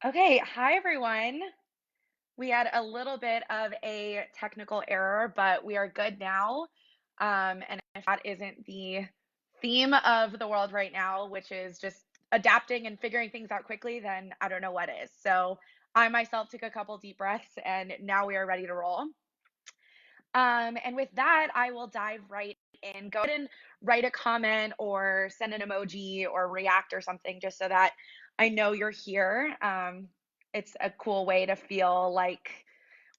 Okay, hi everyone. We had a little bit of a technical error, but we are good now. And if that isn't the theme of the world right now, which is just adapting and figuring things out quickly, then I don't know what is. So I myself took a couple deep breaths and now we are ready to roll. And with that, I will dive right in. Go ahead and write a comment or send an emoji or react or something just so that I know you're here. It's a cool way to feel like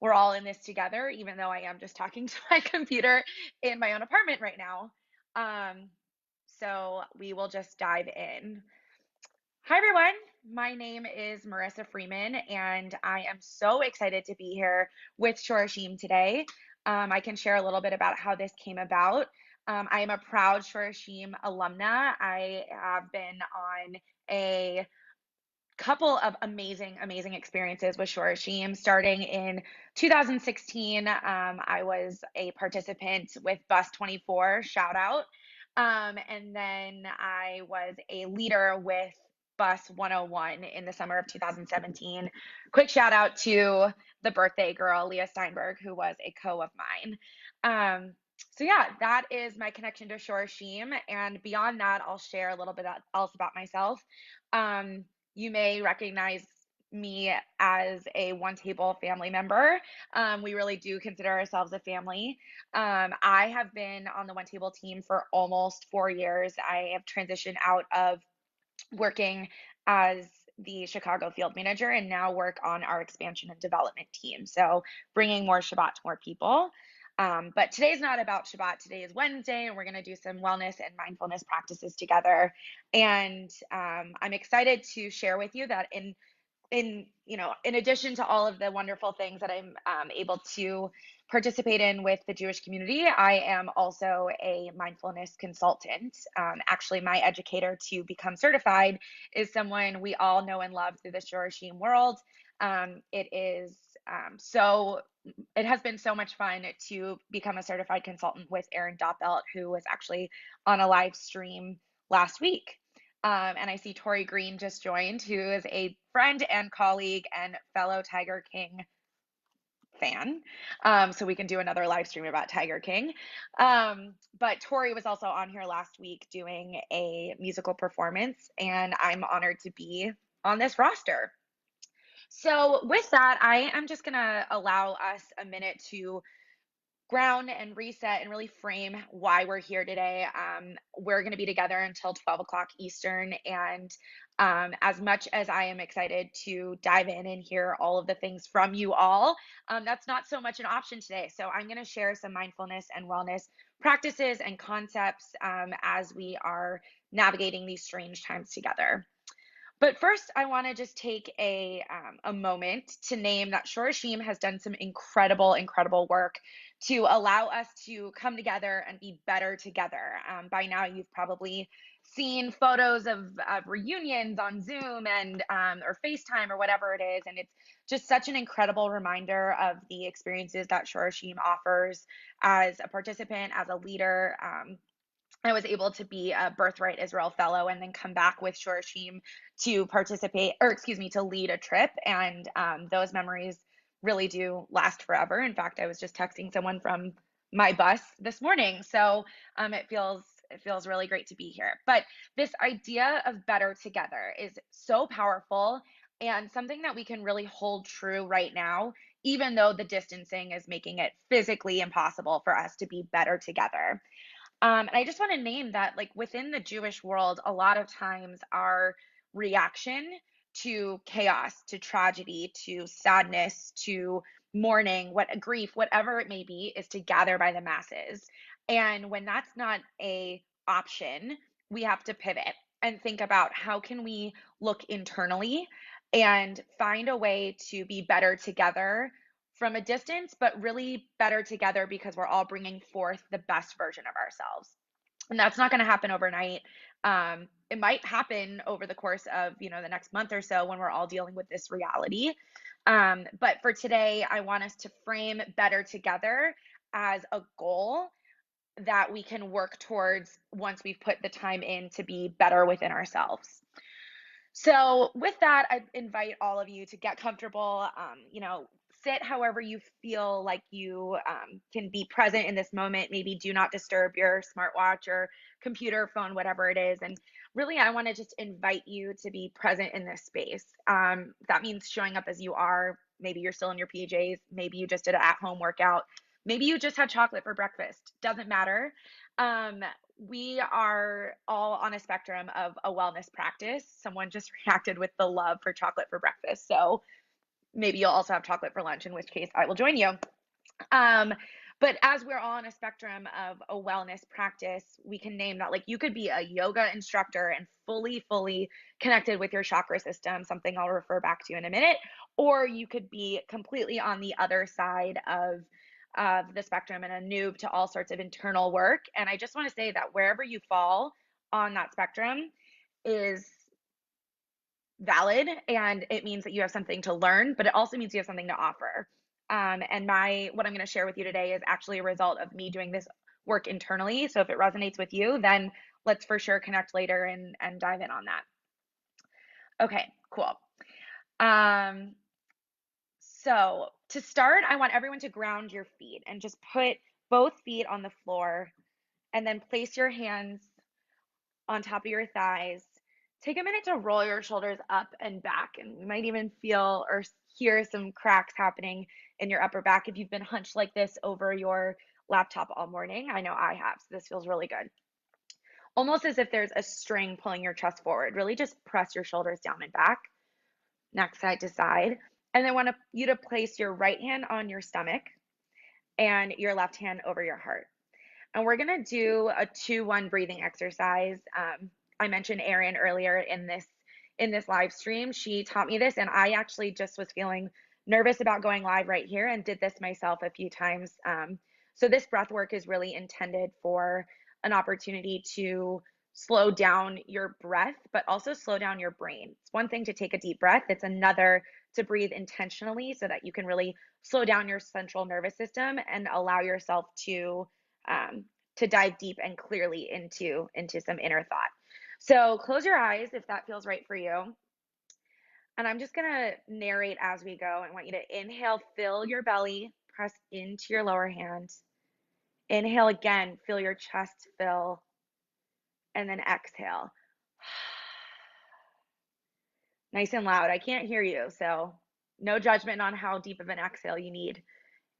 we're all in this together, even though I am just talking to my computer in my own apartment right now. Um, so we will just dive in. Hi, everyone. My name is Marissa Freeman, and I am so excited to be here with Shorashim today. I can share a little bit about how this came about. I am a proud Shorashim alumna. I have been on a couple of amazing experiences with Shorashim. Starting in 2016, I was a participant with Bus 24, shout out. And then I was a leader with Bus 101 in the summer of 2017. Quick shout out to the birthday girl, Leah Steinberg, who was a co of mine. So yeah, that is my connection to Shorashim. And beyond that, I'll share a little bit else about myself. Um, you may recognize me as a one table family member. We really do consider ourselves a family. I have been on the one table team for almost 4 years. I have transitioned out of working as the Chicago field manager and now work on our expansion and development team. So bringing more Shabbat to more people. But today's not about Shabbat. Today is Wednesday, and we're going to do some wellness and mindfulness practices together. And I'm excited to share with you that in addition to all of the wonderful things that I'm able to participate in with the Jewish community, I am also a mindfulness consultant. Actually, my educator to become certified is someone we all know and love through the Shorashim world. It is so it has been so much fun to become a certified consultant with Erin Doppelt, who was actually on a live stream last week. And I see Tori Green just joined, who is a friend and colleague and fellow Tiger King fan. So we can do another live stream about Tiger King. But Tori was also on here last week doing a musical performance, and I'm honored to be on this roster. So, with that, I am just going to allow us a minute to ground and reset and really frame why we're here today. We're going to be together until 12 o'clock Eastern. And as much as I am excited to dive in and hear all of the things from you all, that's not so much an option today. So I'm going to share some mindfulness and wellness practices and concepts as we are navigating these strange times together. But first, I want to just take a moment to name that Shorashim has done some incredible work to allow us to come together and be better together. By now, you've probably seen photos of reunions on Zoom and or FaceTime or whatever it is, and it's just such an incredible reminder of the experiences that Shorashim offers as a participant, as a leader. I was able to be a Birthright Israel Fellow and then come back with Shorashim to participate, or excuse me, to lead a trip. And those memories really do last forever. In fact, I was just texting someone from my bus this morning, so it feels really great to be here. But this idea of better together is so powerful and something that we can really hold true right now, even though the distancing is making it physically impossible for us to be better together. And I just want to name that, like within the Jewish world, a lot of times our reaction to chaos, to tragedy, to sadness, to mourning, what grief, whatever it may be, is to gather by the masses. And when that's not a option, we have to pivot and think about how can we look internally and find a way to be better together from a distance, but really better together because we're all bringing forth the best version of ourselves. And that's not going to happen overnight. It might happen over the course of, the next month or so when we're all dealing with this reality. But for today, I want us to frame better together as a goal that we can work towards once we've put the time in to be better within ourselves. So with that, I invite all of you to get comfortable, sit however you feel like you can be present in this moment. Maybe do not disturb your smartwatch or computer, phone, whatever it is. And really, I want to just invite you to be present in this space. That means showing up as you are. Maybe you're still in your PJs. Maybe you just did an at-home workout. Maybe you just had chocolate for breakfast. Doesn't matter. Um, we are all on a spectrum of a wellness practice. Someone just reacted with the love for chocolate for breakfast. So maybe you'll also have chocolate for lunch, in which case I will join you. Um, but as we're all on a spectrum of a wellness practice, we can name that like you could be a yoga instructor and fully connected with your chakra system, something I'll refer back to in a minute, or you could be completely on the other side of the spectrum and a noob to all sorts of internal work. And I just want to say that wherever you fall on that spectrum is valid, and it means that you have something to learn, but it also means you have something to offer. And what I'm going to share with you today is actually a result of me doing this work internally. So if it resonates with you, then let's for sure connect later and dive in on that. Okay, cool. So to start, I want everyone to ground your feet and just put both feet on the floor and then place your hands on top of your thighs. Take a minute to roll your shoulders up and back, and you might even feel or hear some cracks happening in your upper back if you've been hunched like this over your laptop all morning. I know I have, so this feels really good. Almost as if there's a string pulling your chest forward. Really just press your shoulders down and back, neck side to side. And then I want you to place your right hand on your stomach and your left hand over your heart. And we're going to do a 2-1 breathing exercise. I mentioned Erin earlier in this live stream. She taught me this, and I actually just was feeling nervous about going live right here and did this myself a few times. So this breath work is really intended for an opportunity to slow down your breath, but also slow down your brain. It's one thing to take a deep breath. It's another to breathe intentionally so that you can really slow down your central nervous system and allow yourself to dive deep and clearly into some inner thought. So close your eyes if that feels right for you. And I'm just going to narrate as we go. I want you to inhale, fill your belly, press into your lower hand. Inhale again, feel your chest fill, and then exhale. Nice and loud. I can't hear you, so no judgment on how deep of an exhale you need.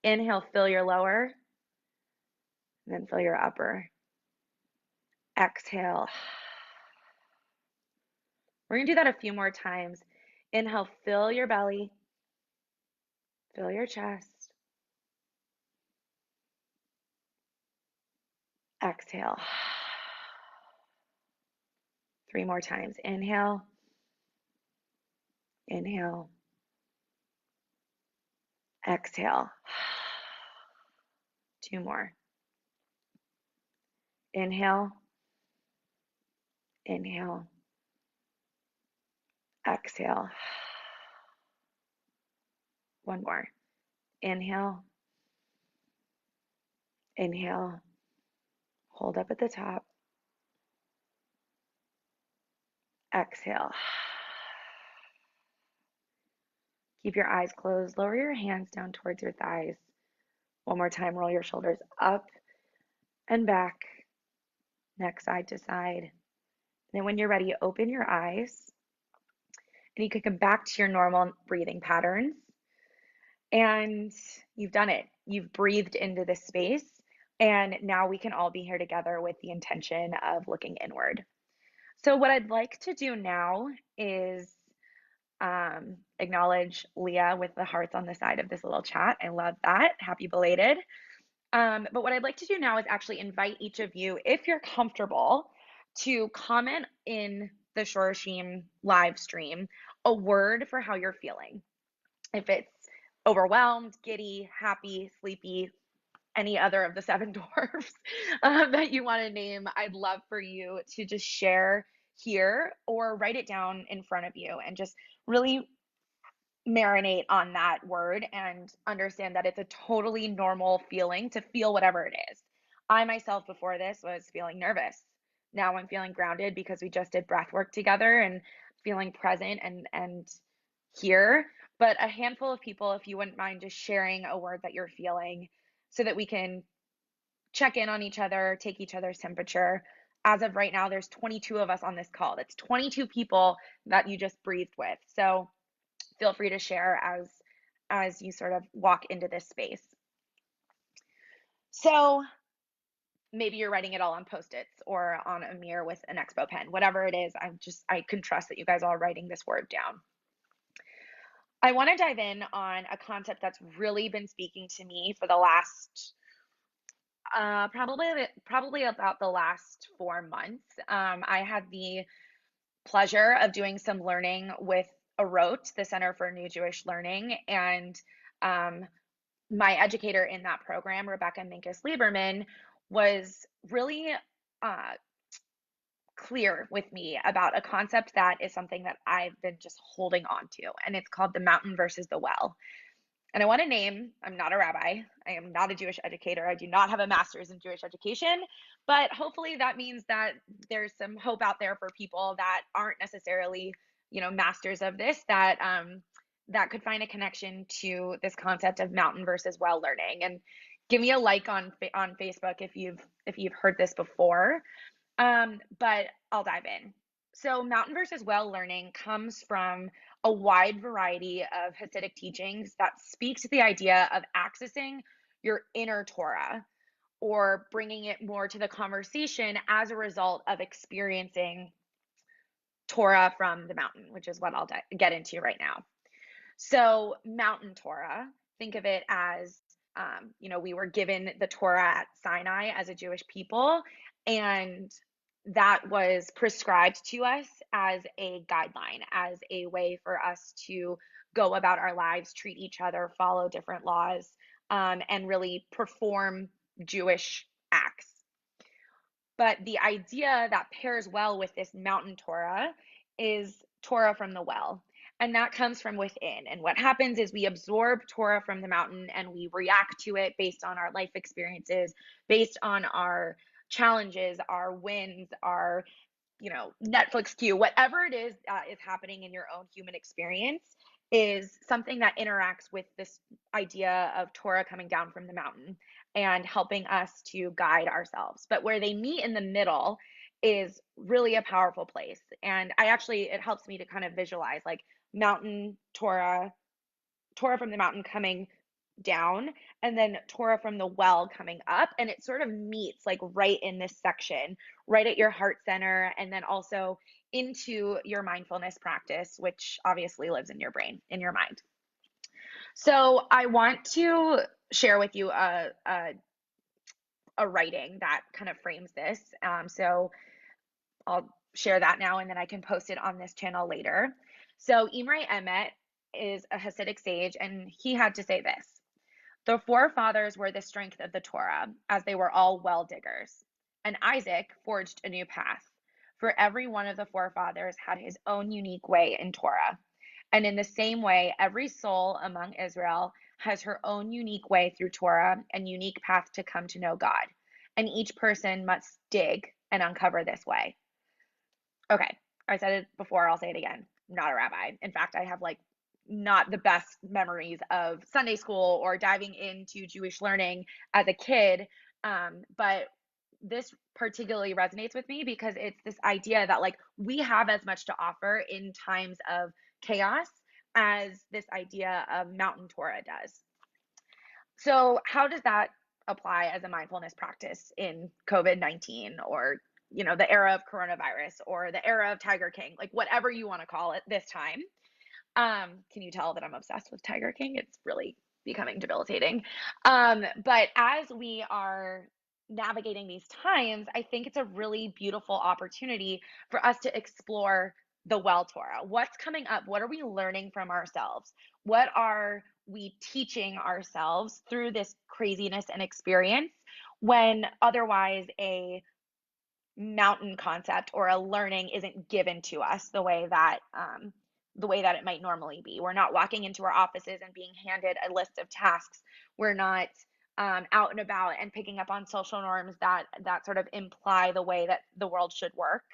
Inhale, fill your lower, and then fill your upper. Exhale. We're going to do that a few more times. Inhale, fill your belly, fill your chest. Exhale. 3 more times. Inhale, inhale, exhale. 2 more. Inhale, inhale, exhale. 1 more. Inhale, inhale, hold up at the top. Exhale. Keep your eyes closed. Lower your hands down towards your thighs. 1 more time. Roll your shoulders up and back, neck side to side. Then when you're ready, open your eyes. And you can come back to your normal breathing patterns. And you've done it. You've breathed into this space. And now we can all be here together with the intention of looking inward. So what I'd like to do now is acknowledge Leah with the hearts on the side of this little chat. I love that. Happy belated. But what I'd like to do now is actually invite each of you, if you're comfortable, to comment in the Shorashim live stream a word for how you're feeling. If it's overwhelmed, giddy, happy, sleepy, any other of the 7 dwarfs that you want to name, I'd love for you to just share here or write it down in front of you and just really marinate on that word and understand that it's a totally normal feeling to feel whatever it is. I myself before this was feeling nervous. Now I'm feeling grounded because we just did breath work together and feeling present and here, but a handful of people, if you wouldn't mind just sharing a word that you're feeling so that we can check in on each other, take each other's temperature. As of right now, there's 22 of us on this call. That's 22 people that you just breathed with. So feel free to share as you sort of walk into this space. So maybe you're writing it all on Post-its or on a mirror with an Expo pen, whatever it is. I can trust that you guys are writing this word down. I want to dive in on a concept that's really been speaking to me for the last probably about the last 4 months. I had the pleasure of doing some learning with AROT, the Center for New Jewish Learning, and my educator in that program, Rebecca Minkus-Lieberman, was really clear with me about a concept that is something that I've been just holding on to, and it's called the mountain versus the well. And I want to name, I'm not a rabbi, I am not a Jewish educator, I do not have a master's in Jewish education, but hopefully that means that there's some hope out there for people that aren't necessarily, masters of this, that could find a connection to this concept of mountain versus well learning. And give me a like on Facebook if you've heard this before. But I'll dive in. So mountain versus well learning comes from a wide variety of Hasidic teachings that speak to the idea of accessing your inner Torah, or bringing it more to the conversation as a result of experiencing Torah from the mountain, which is what I'll get into right now. So mountain Torah, think of it as, we were given the Torah at Sinai as a Jewish people, and that was prescribed to us as a guideline, as a way for us to go about our lives, treat each other, follow different laws, and really perform Jewish acts. But the idea that pairs well with this mountain Torah is Torah from the well. And that comes from within. And what happens is we absorb Torah from the mountain and we react to it based on our life experiences, based on our challenges, our wins, our Netflix queue, whatever it is happening in your own human experience is something that interacts with this idea of Torah coming down from the mountain and helping us to guide ourselves. But where they meet in the middle is really a powerful place. And it helps me to kind of visualize like mountain Torah from the mountain coming down, and then Torah from the well coming up, and it sort of meets like right in this section, right at your heart center, and then also into your mindfulness practice, which obviously lives in your brain, in your mind. So I want to share with you a writing that kind of frames this. So I'll share that now, and then I can post it on this channel later. So Imre Emet is a Hasidic sage, and he had to say this: the forefathers were the strength of the Torah, as they were all well diggers. And Isaac forged a new path, for every one of the forefathers had his own unique way in Torah. And in the same way, every soul among Israel has her own unique way through Torah and unique path to come to know God. And each person must dig and uncover this way. Okay, I said it before, I'll say it again. I'm not a rabbi. In fact, I have not the best memories of Sunday school or diving into Jewish learning as a kid. But this particularly resonates with me because it's this idea that we have as much to offer in times of chaos as this idea of mountain Torah does. So how does that apply as a mindfulness practice in COVID-19 or the era of coronavirus or the era of Tiger King, whatever you want to call it this time? Can you tell that I'm obsessed with Tiger King? It's really becoming debilitating. But as we are navigating these times, I think it's a really beautiful opportunity for us to explore the well Torah. What's coming up? What are we learning from ourselves? What are we teaching ourselves through this craziness and experience when otherwise a mountain concept or a learning isn't given to us the way that it might normally be? We're not walking into our offices and being handed a list of tasks. We're not out and about and picking up on social norms that sort of imply the way that the world should work.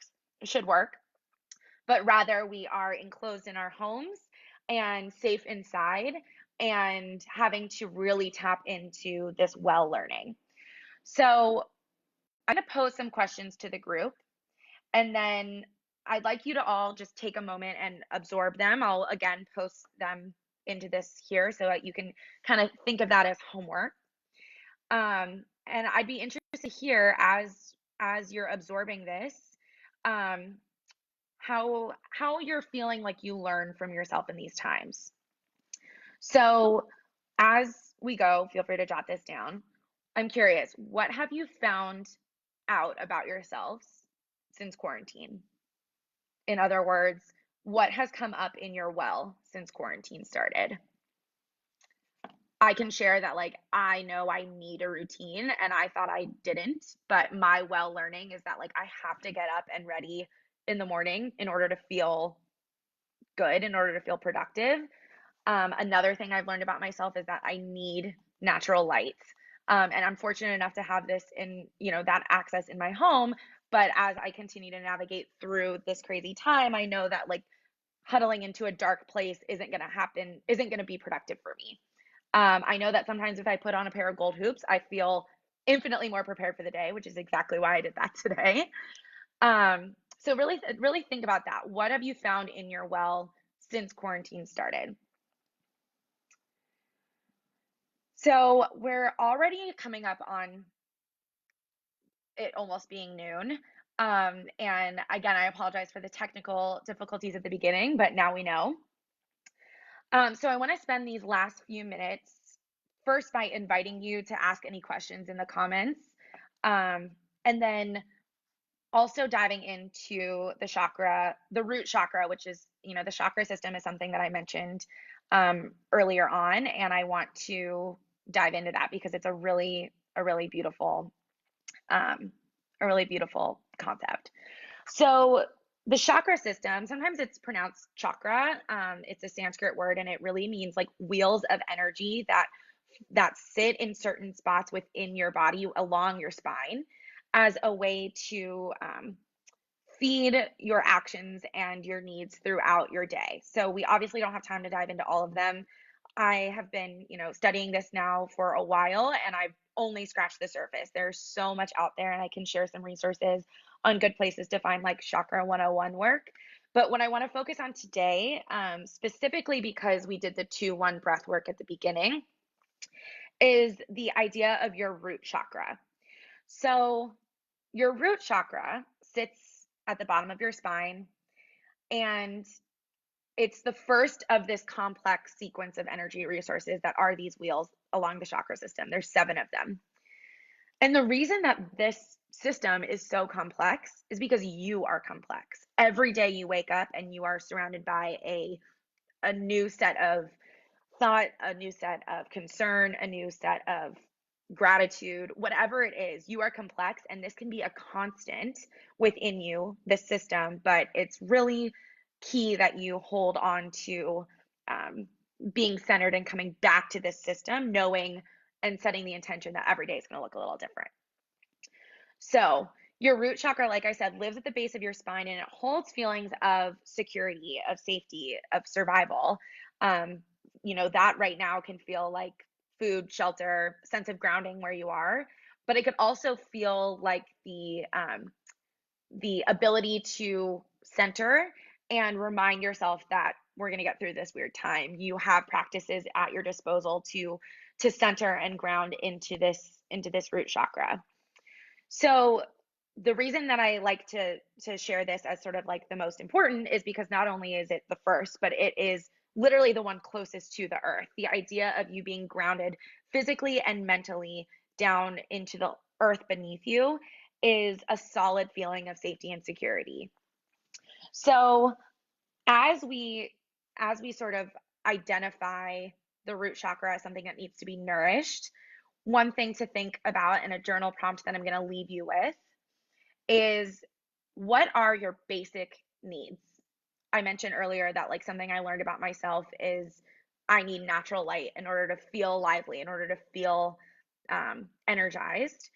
but rather we are enclosed in our homes and safe inside and having to really tap into this well learning. So I'm going to pose some questions to the group, and then I'd like you to all just take a moment and absorb them. I'll again post them into this here so that you can kind of think of that as homework. And I'd be interested to hear as you're absorbing this, um, how you're feeling like you learn from yourself in these times. So as we go, feel free to jot this down. I'm curious, what have you found out about yourselves since quarantine? In other words, what has come up in your well since quarantine started? I can share that, like, I know I need a routine and I thought I didn't, but my well learning is that, like, I have to get up and ready in the morning in order to feel good, in order to feel productive. Another thing I've learned about myself is that I need natural light. And I'm fortunate enough to have this in, that access in my home. But as I continue to navigate through this crazy time, I know that, like, huddling into a dark place isn't going to happen, isn't going to be productive for me. I know that sometimes if I put on a pair of gold hoops, I feel infinitely more prepared for the day, which is exactly why I did that today. So really, really think about that. What have you found in your well since quarantine started? So we're already coming up on it almost being noon. And again, I apologize for the technical difficulties at the beginning, but now we know. So I want to spend these last few minutes first by inviting you to ask any questions in the comments, and then also diving into the root chakra, which is, the chakra system is something that I mentioned earlier on, and I want to dive into that because it's a really beautiful, a really beautiful concept. So the chakra system, sometimes it's pronounced chakra. It's a Sanskrit word, and it really means like wheels of energy that sit in certain spots within your body along your spine as a way to feed your actions and your needs throughout your day. So we obviously don't have time to dive into all of them. I have been, studying this now for a while, and I've only scratched the surface. There's so much out there, and I can share some resources on good places to find like Chakra 101 work. But what I want to focus on today, specifically because we did the 2-1 breath work at the beginning, is the idea of your root chakra. So your root chakra sits at the bottom of your spine, and it's the first of this complex sequence of energy resources that are these wheels along the chakra system. There's 7 of them. And the reason that this system is so complex is because you are complex. Every day you wake up and you are surrounded by a new set of thought, a new set of concern, a new set of gratitude, whatever it is, you are complex, and this can be a constant within you, this system, but it's really key that you hold on to being centered and coming back to this system, knowing and setting the intention that every day is going to look a little different. So your root chakra, like I said, lives at the base of your spine, and it holds feelings of security, of safety, of survival. That right now can feel like food, shelter, sense of grounding where you are, but it could also feel like the ability to center and remind yourself that we're going to get through this weird time. You have practices at your disposal to center and ground into this root chakra. So the reason that I like to share this as sort of like the most important is because not only is it the first, but it is literally the one closest to the earth. The idea of you being grounded physically and mentally down into the earth beneath you is a solid feeling of safety and security. So as we sort of identify the root chakra as something that needs to be nourished, one thing to think about in a journal prompt that I'm going to leave you with is, what are your basic needs? I mentioned earlier that like something I learned about myself is I need natural light in order to feel lively, in order to feel energized.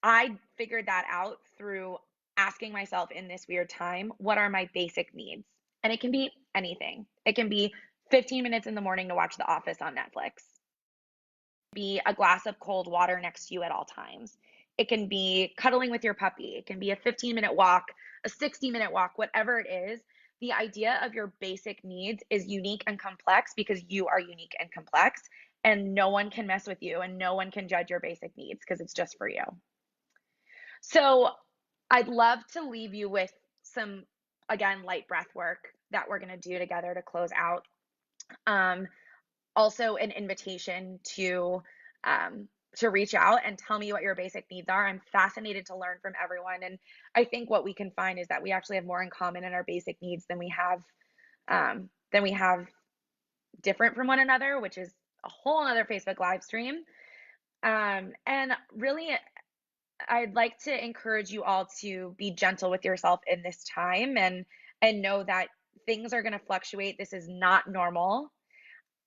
I figured that out through asking myself in this weird time, what are my basic needs? And it can be anything. It can be 15 minutes in the morning to watch The Office on Netflix, be a glass of cold water next to you at all times. It can be cuddling with your puppy. It can be a 15-minute walk, a 60-minute walk, whatever it is. The idea of your basic needs is unique and complex because you are unique and complex, and no one can mess with you and no one can judge your basic needs because it's just for you. So I'd love to leave you with some, again, light breath work that we're going to do together to close out. Um, Also an invitation to reach out and tell me what your basic needs are. I'm fascinated to learn from everyone, and I think what we can find is that we actually have more in common in our basic needs than we have different from one another, which is a whole other Facebook live stream. And really, I'd like to encourage you all to be gentle with yourself in this time, and know that things are going to fluctuate. This is not normal.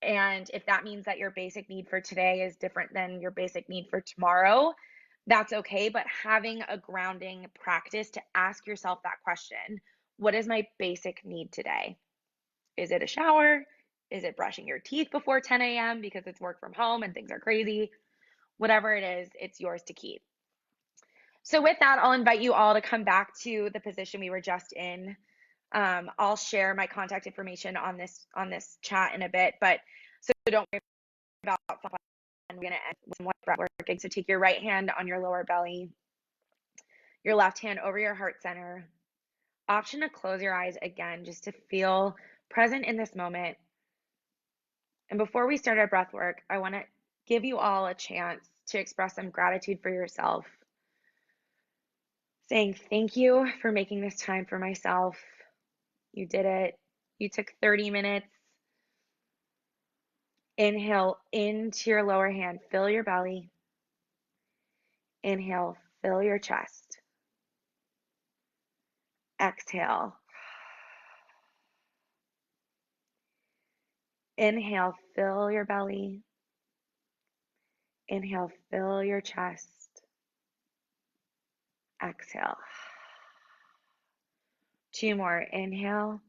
And if that means that your basic need for today is different than your basic need for tomorrow, that's okay. But having a grounding practice to ask yourself that question, what is my basic need today? Is it a shower? Is it brushing your teeth before 10 a.m. because it's work from home and things are crazy? Whatever it is, it's yours to keep. So with that, I'll invite you all to come back to the position we were just in. I'll share my contact information on this chat in a bit, but so don't worry about. And we're going to end with some breath work. So take your right hand on your lower belly, your left hand over your heart center. Option to close your eyes again, just to feel present in this moment. And before we start our breath work, I want to give you all a chance to express some gratitude for yourself, saying thank you for making this time for myself. You did it. You took 30 minutes. Inhale into your lower hand, fill your belly. Inhale, fill your chest. Exhale. Inhale, fill your belly. Inhale, fill your chest. Exhale. 2 more. Inhale.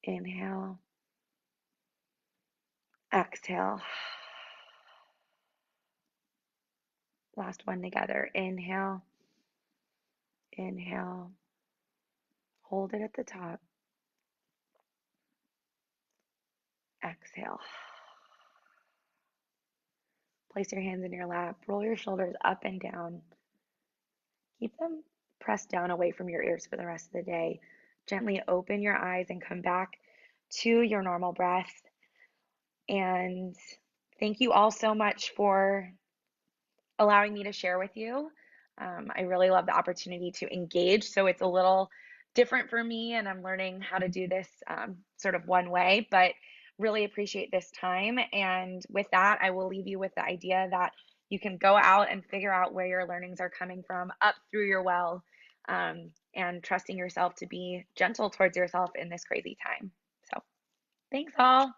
Inhale. Exhale. Last one together. Inhale. Inhale. Hold it at the top. Exhale. Place your hands in your lap. Roll your shoulders up and down. Keep them pressed down away from your ears for the rest of the day. Gently open your eyes and come back to your normal breath. And thank you all so much for allowing me to share with you. I really love the opportunity to engage. So it's a little different for me, and I'm learning how to do this sort of one way, but really appreciate this time. And with that, I will leave you with the idea that you can go out and figure out where your learnings are coming from up through your well, and trusting yourself to be gentle towards yourself in this crazy time. So thanks all.